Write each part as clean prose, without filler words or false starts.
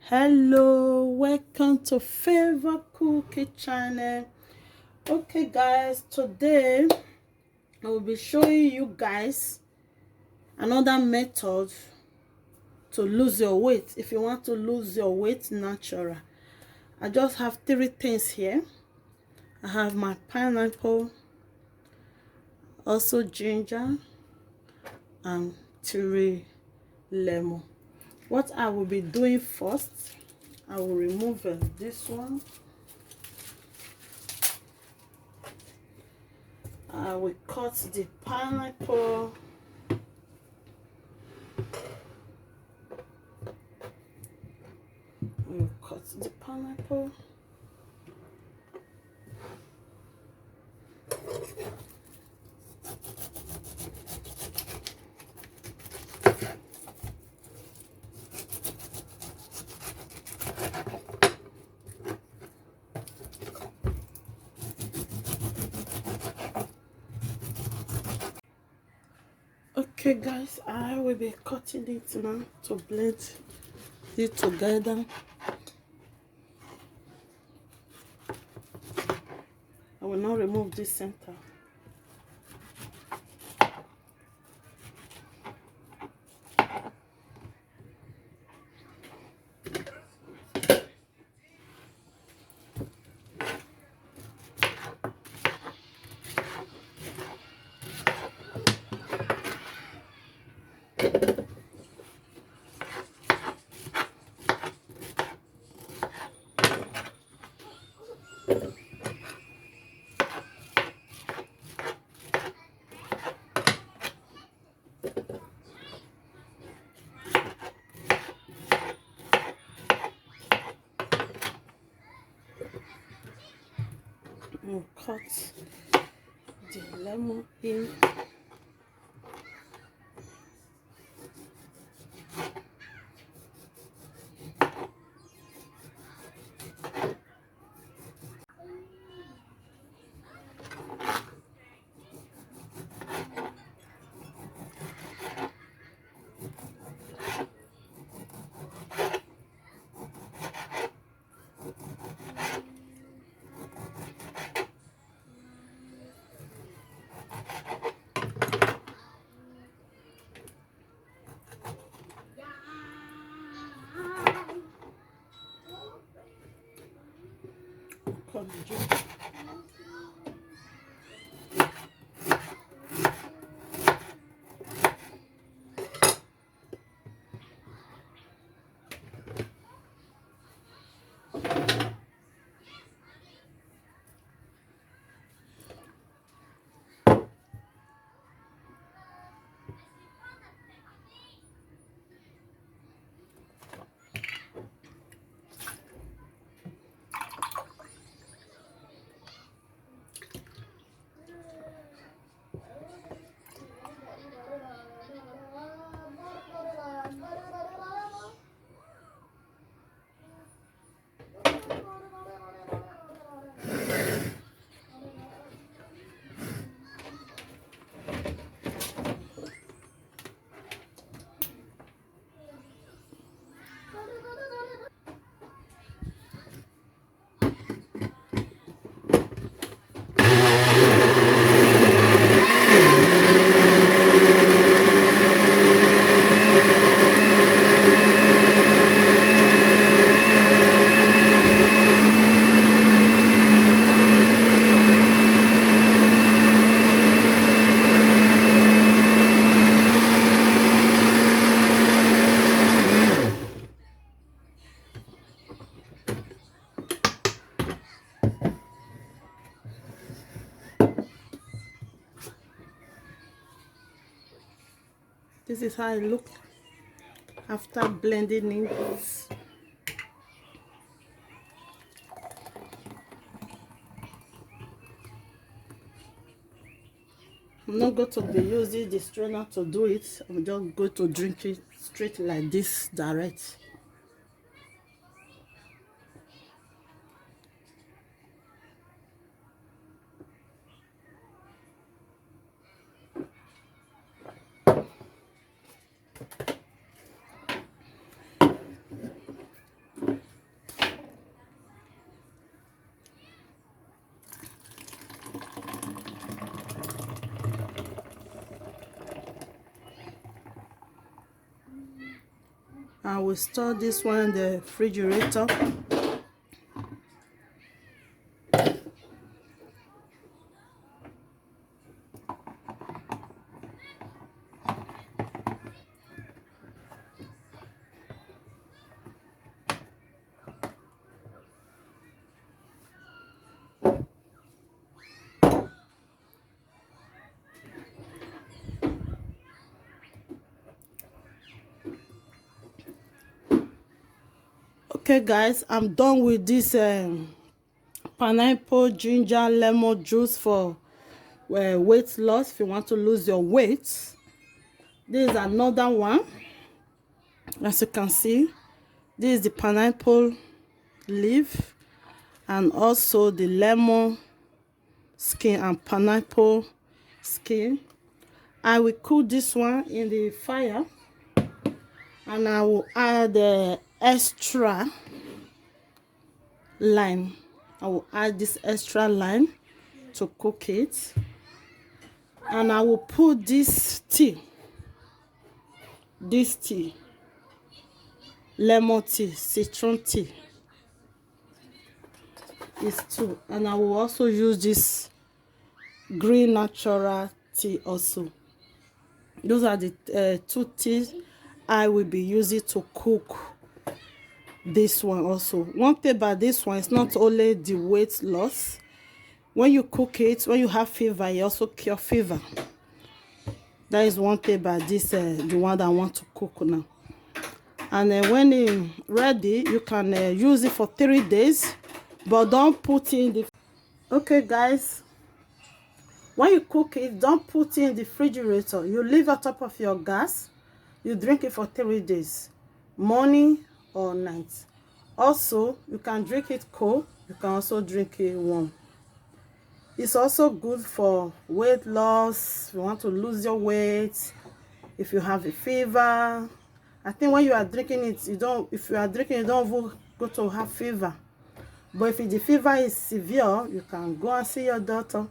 Hello, welcome to Favor Cookie channel. Okay guys, today I will be showing you guys another method to lose your weight if you want to lose your weight natural. I just have three things here. I have my pineapple, also ginger and three lemon. What I will be doing first, I will remove this one. I will cut the pineapple. We'll cut the pineapple. Okay guys, I will be cutting it now to blend it together. I will now remove this center. We'll cut the lemon in. Cut the ginger. This is how it looks after blending it. I'm not going to be using the strainer to do it. I'm just going to drink it straight like this, direct. I will store this one in the refrigerator. Okay guys, I'm done with this pineapple ginger lemon juice for weight loss. If you want to lose your weight, this is another one. As you can see, this is the pineapple leaf and also the lemon skin and pineapple skin. I will cook this one in the fire, and I will add the extra lime. I will add this extra lime to cook it, and I will put this tea, lemon tea, citron tea, is two, and I will also use this green natural tea also. Those are the two teas I will be using to cook this one also. One thing about this one, it's not only the weight loss. When you cook it, when you have fever, you also cure fever. That is one thing about this, the one that I want to cook now. And when it's ready, you can use it for 3 days, but don't put it in the... Okay guys, when you cook it, don't put it in the refrigerator. You leave on top of your gas. You drink it for 3 days, morning or night. Also, you can drink it cold. You can also drink it warm. It's also good for weight loss. If you want to lose your weight, if you have a fever. I think when you are drinking it, you don't go to have fever. But if the fever is severe, you can go and see your doctor.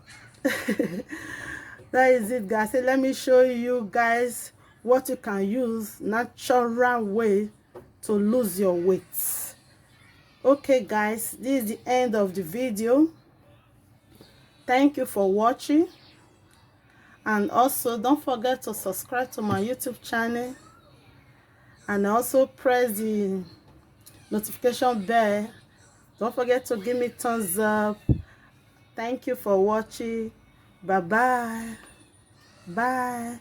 That is it guys. So let me show you guys what you can use natural way to lose your weight. Okay guys, this is the end of the video. Thank you for watching, and also don't forget to subscribe to my YouTube channel, and also press the notification bell. Don't forget to give me thumbs up. Thank you for watching. Bye bye.